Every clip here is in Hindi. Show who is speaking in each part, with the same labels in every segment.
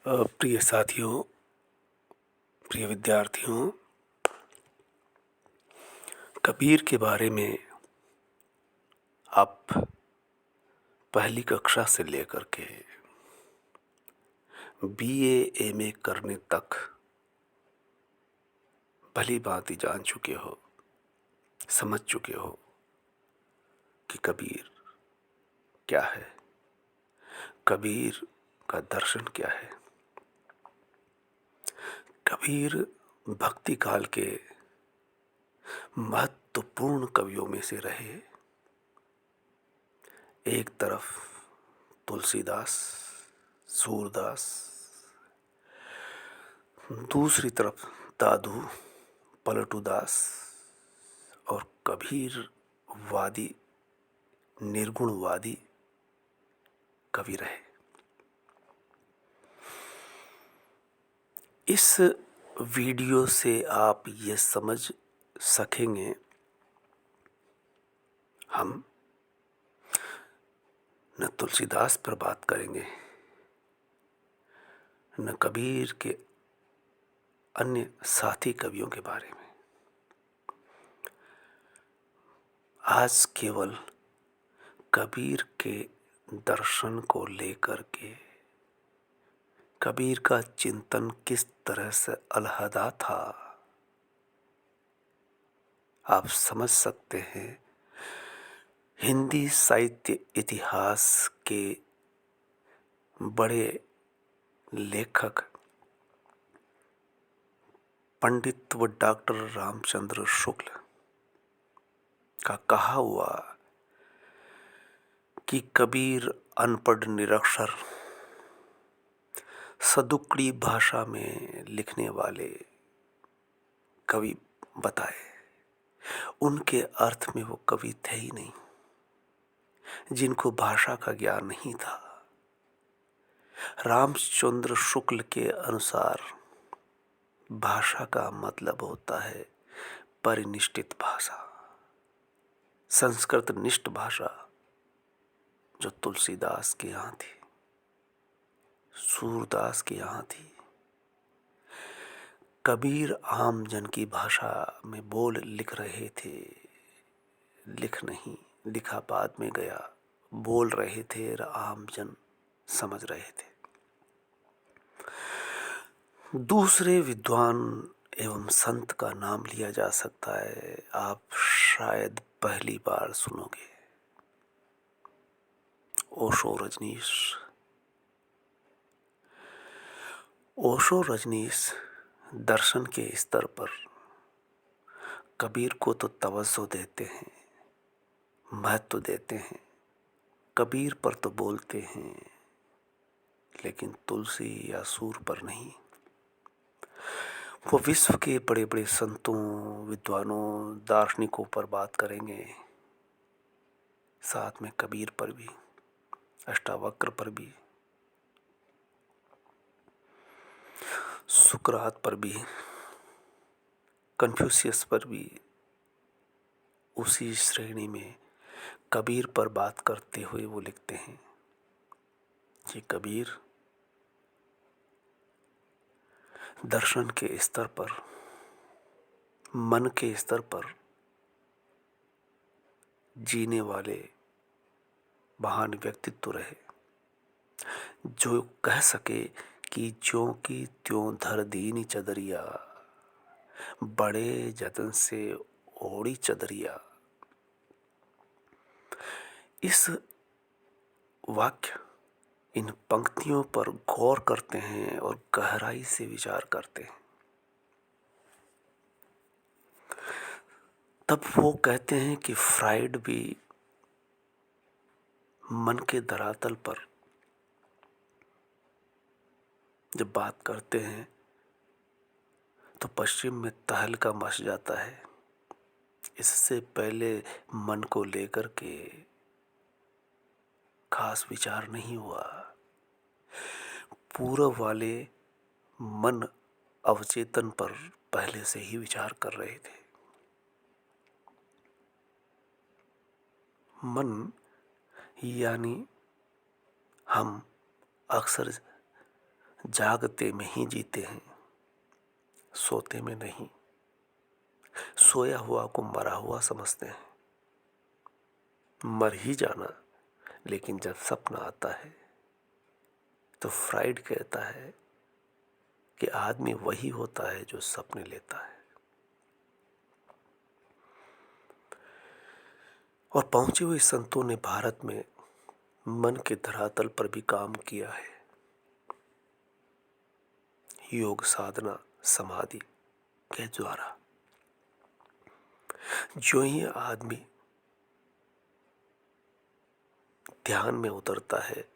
Speaker 1: प्रिय साथियों, प्रिय विद्यार्थियों, कबीर के बारे में आप पहली कक्षा से लेकर के बीए एमए करने तक भली भांति जान चुके हो, समझ चुके हो कि कबीर क्या है, कबीर का दर्शन क्या है। कबीर भक्ति काल के महत्वपूर्ण कवियों में से रहे। एक तरफ तुलसीदास, सूरदास, दूसरी तरफ दादू, पलटूदास और कबीर वादी, निर्गुणवादी कवि रहे। इस वीडियो से आप ये समझ सकेंगे, हम न तुलसीदास पर बात करेंगे, न कबीर के अन्य साथी कवियों के बारे में। आज केवल कबीर के दर्शन को लेकर के, कबीर का चिंतन किस तरह से अलहदा था, आप समझ सकते हैं। हिंदी साहित्य इतिहास के बड़े लेखक पंडित व डॉक्टर रामचंद्र शुक्ल का कहा हुआ कि कबीर अनपढ़ निरक्षर सदुक्कड़ी भाषा में लिखने वाले कवि बताए। उनके अर्थ में वो कवि थे ही नहीं, जिनको भाषा का ज्ञान नहीं था। रामचंद्र शुक्ल के अनुसार भाषा का मतलब होता है परिनिष्ठित भाषा, संस्कृत निष्ठ भाषा, जो तुलसीदास के यहाँ थी, सूरदास के यहाँ थी। कबीर आम जन की भाषा में बोल लिख रहे थे, लिखा बाद में गया, बोल रहे थे और आम जन समझ रहे थे। दूसरे विद्वान एवं संत का नाम लिया जा सकता है, आप शायद पहली बार सुनोगे, ओशो रजनीश। ओशो रजनीश दर्शन के स्तर पर कबीर को तो तवज्जो देते हैं, महत्व देते हैं, कबीर पर तो बोलते हैं, लेकिन तुलसी या सूर पर नहीं। वो विश्व के बड़े बड़े संतों, विद्वानों, दार्शनिकों पर बात करेंगे, साथ में कबीर पर भी, अष्टावक्र पर भी, सुकरात पर भी, कन्फ्यूशियस पर भी। उसी श्रेणी में कबीर पर बात करते हुए वो लिखते हैं कि कबीर दर्शन के स्तर पर, मन के स्तर पर जीने वाले महान व्यक्तित्व रहे, जो कह सके कि ज्यों की त्यों धर दीनी चदरिया, बड़े जतन से ओढ़ी चदरिया। इस वाक्य, इन पंक्तियों पर गौर करते हैं और गहराई से विचार करते हैं, तब वो कहते हैं कि फ्राइड भी मन के धरातल पर जब बात करते हैं तो पश्चिम में तहलका मच जाता है। इससे पहले मन को लेकर के खास विचार नहीं हुआ। पूर्व वाले मन अवचेतन पर पहले से ही विचार कर रहे थे। मन यानी हम अक्सर जागते में ही जीते हैं, सोते में नहीं। सोया हुआ को मरा हुआ समझते हैं, मर ही जाना। लेकिन जब सपना आता है तो फ्राइड कहता है कि आदमी वही होता है जो सपने लेता है। और पहुंचे हुए संतों ने भारत में मन के धरातल पर भी काम किया है। योग साधना समाधि के द्वारा जो ही आदमी ध्यान में उतरता है,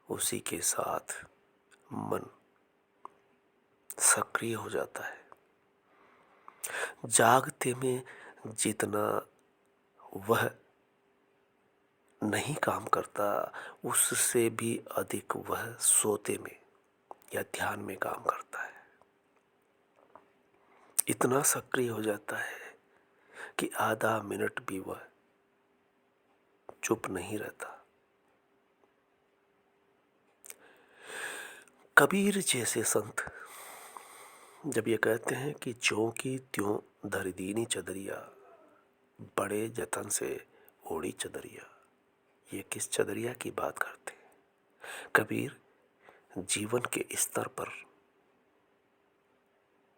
Speaker 1: उसी के साथ मन सक्रिय हो जाता है। जागते में जितना वह नहीं काम करता, उससे भी अधिक वह सोते में या ध्यान में काम करता है। इतना सक्रिय हो जाता है कि आधा मिनट भी वह चुप नहीं रहता। कबीर जैसे संत जब ये कहते हैं कि ज्यों की त्यों धर दीनी चदरिया, बड़े जतन से ओढ़ी चदरिया, ये किस चदरिया की बात करते हैं? कबीर जीवन के स्तर पर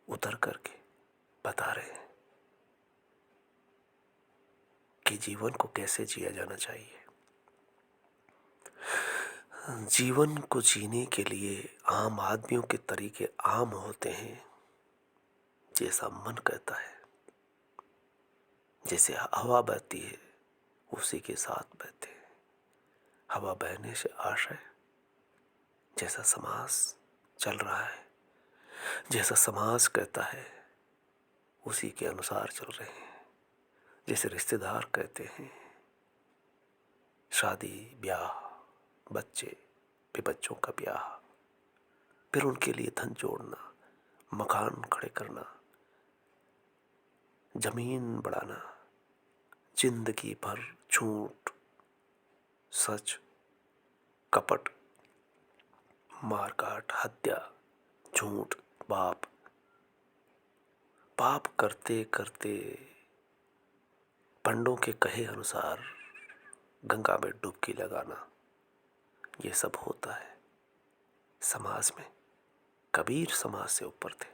Speaker 1: उतर करके बता रहे हैं कि जीवन को कैसे जिया जाना चाहिए। जीवन को जीने के लिए आम आदमियों के तरीके आम होते हैं, जैसा मन कहता है। जैसे हवा बहती है उसी के साथ बहते हैं। हवा बहने से आशय, जैसा समाज चल रहा है, जैसा समाज कहता है उसी के अनुसार चल रहे हैं। जैसे रिश्तेदार कहते हैं, शादी ब्याह, बच्चे, फिर बच्चों का ब्याह, फिर उनके लिए धन जोड़ना, मकान खड़े करना, जमीन बढ़ाना, जिंदगी भर झूठ, सच, कपट, मारकाट, हत्या, झूठ, पाप करते करते पंडों के कहे अनुसार गंगा में डुबकी लगाना, ये सब होता है समाज में। कबीर समाज से ऊपर थे।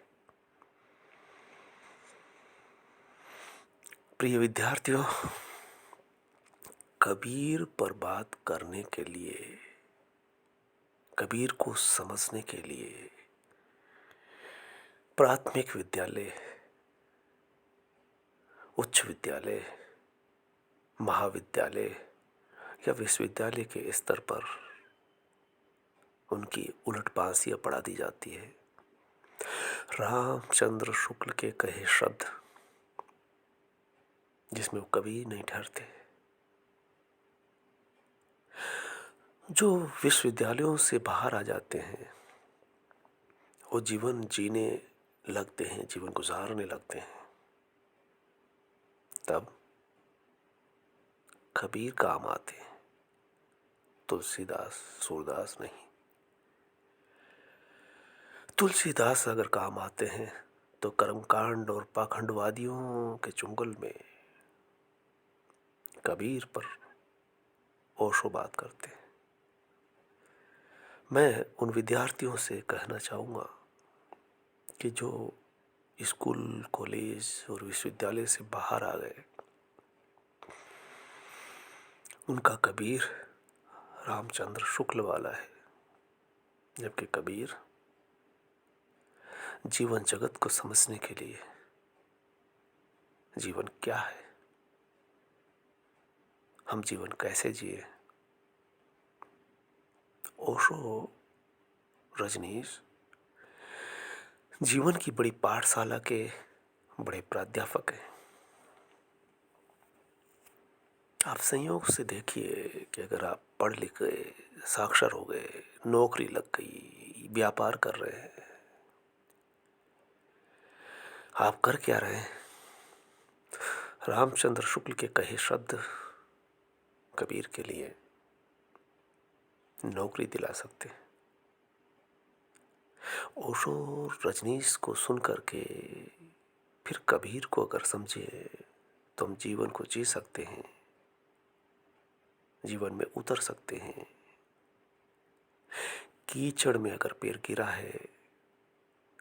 Speaker 1: प्रिय विद्यार्थियों, कबीर पर बात करने के लिए, कबीर को समझने के लिए प्राथमिक विद्यालय, उच्च विद्यालय, महाविद्यालय या विश्वविद्यालय के स्तर पर उनकी उलटपासियां पढ़ा दी जाती है। रामचंद्र शुक्ल के कहे शब्द जिसमें वो कभी नहीं ठहरते, जो विश्वविद्यालयों से बाहर आ जाते हैं, वो जीवन जीने लगते हैं, जीवन गुजारने लगते हैं, तब कबीर काम आते हैं, तुलसीदास, सूरदास नहीं। तुलसीदास अगर काम आते हैं तो कर्मकांड और पाखंडवादियों के चुंगल में कबीर पर ओशो बात करते हैं। मैं उन विद्यार्थियों से कहना चाहूँगा कि जो स्कूल, कॉलेज और विश्वविद्यालय से बाहर आ गए, उनका कबीर रामचंद्र शुक्ल वाला है, जबकि कबीर जीवन जगत को समझने के लिए, जीवन क्या है, हम जीवन कैसे जिए, ओशो, रजनीश जीवन की बड़ी पाठशाला के बड़े प्राध्यापक हैं। आप संयोग से देखिए कि अगर आप पढ़ लिख गए, साक्षर हो गए, नौकरी लग गई, व्यापार कर रहे हैं, आप कर क्या रहे हैं? रामचंद्र शुक्ल के कहे शब्द कबीर के लिए नौकरी दिला सकते हैं, ओशो रजनीश को सुन करके फिर कबीर को अगर समझे तो हम जीवन को जी सकते हैं, जीवन में उतर सकते हैं। कीचड़ में अगर पैर गिरा है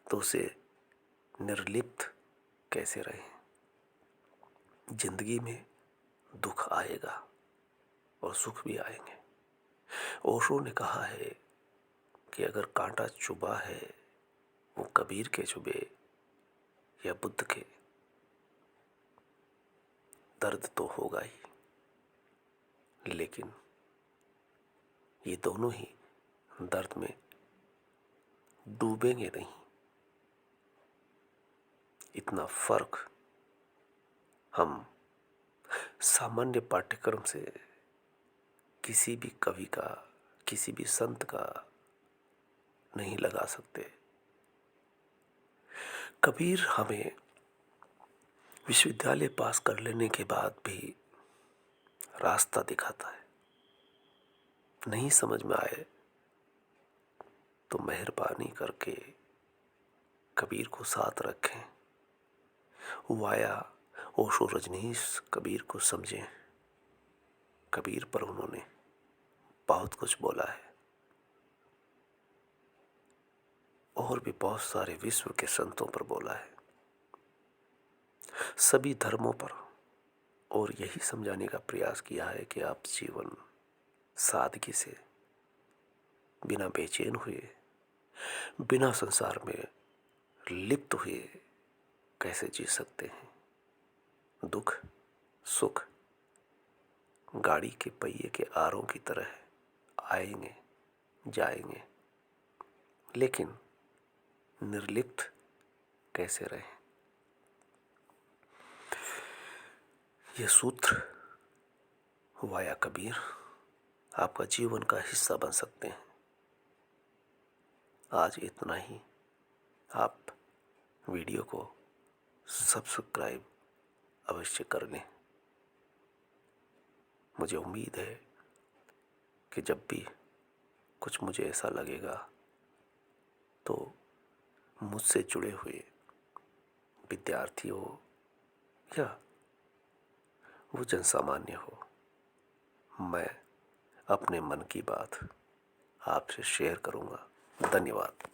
Speaker 1: तो उसे निर्लिप्त कैसे रहें। जिंदगी में दुख आएगा और सुख भी आएंगे। ओशो ने कहा है कि अगर कांटा चुभा है वो कबीर के चुभे या बुद्ध के, दर्द तो होगा ही, लेकिन ये दोनों ही दर्द में डूबेंगे नहीं। इतना फर्क हम सामान्य पाठ्यक्रम से किसी भी कवि का, किसी भी संत का नहीं लगा सकते। कबीर हमें विश्वविद्यालय पास कर लेने के बाद भी रास्ता दिखाता है। नहीं समझ में आए तो मेहरबानी करके कबीर को साथ रखें। वाया ओशो रजनीश कबीर को समझें। कबीर पर उन्होंने बहुत कुछ बोला है और भी बहुत सारे विश्व के संतों पर बोला है, सभी धर्मों पर, और यही समझाने का प्रयास किया है कि आप जीवन सादगी से, बिना बेचैन हुए, बिना संसार में लिप्त हुए कैसे जी सकते हैं। दुख सुख गाड़ी के पहिए के आरों की तरह आएंगे जाएंगे, लेकिन निर्लिप्त कैसे रहें। यह सूत्र वाया कबीर आपका जीवन का हिस्सा बन सकते हैं। आज इतना ही। आप वीडियो को सब्सक्राइब अवश्य कर लें। मुझे उम्मीद है कि जब भी कुछ मुझे ऐसा लगेगा तो मुझसे जुड़े हुए विद्यार्थी हो या वो जनसामान्य हो, मैं अपने मन की बात आपसे शेयर करूंगा। धन्यवाद।